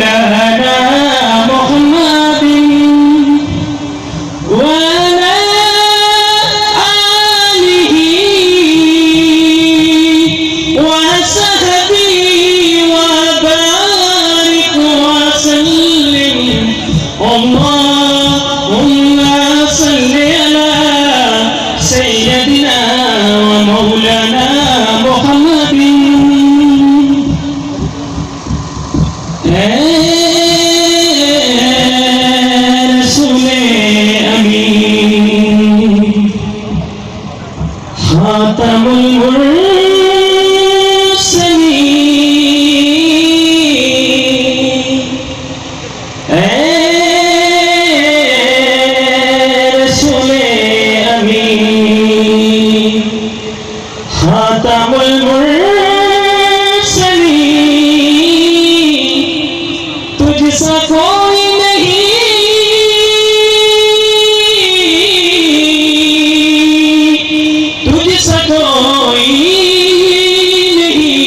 मौलाना मोहम्मदिन वाला आलिही वसहबी वबारिक वसल्लिम अल्लाहुम्मा सल्लि अला सय्यदिना व मौलाना मोहम्मदिन। रसूले अमीन खातमुल मुरसलीन रसूले अमीन खातमुल मुरसलीन तुझसा कोई नहीं तुझसा कोई नहीं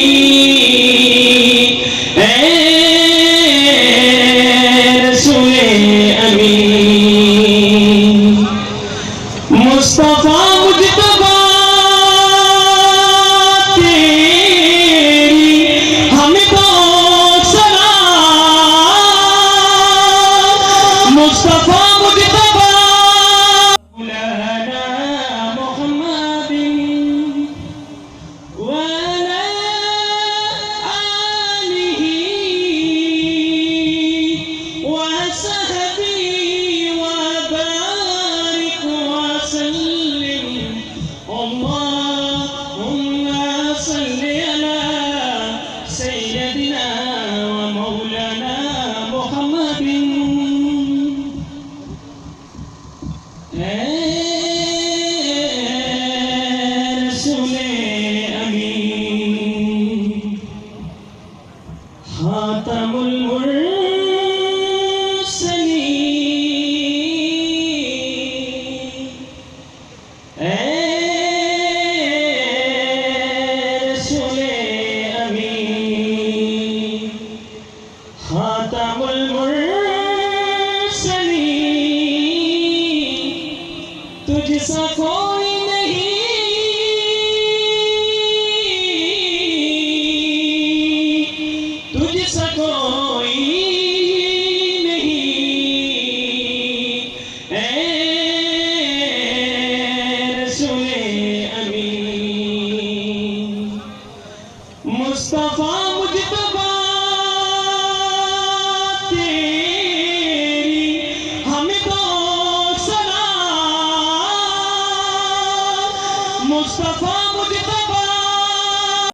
ऐ रसूले अमीन मुस्तफा मुजतबा तेरी हमें तो मुस्तफा मुजतबा मौलाना मोहम्मदिन वाला आलिही वसहबी वबारिक वसल्लिम अल्लाहुम्मा सल्लि अला सय्यदिना व मौलाना मोहम्मदिन। रसूले अमीन खातमुल मुरसलीन रसूले अमीन खातमुल मुरसलीन तुझसा कोई नहीं तुझसा कोई नहीं ऐ रसूले अमीन मुस्तफा मुजतबा तेरी हमें तो सलाम मुस्तफा मुजतबा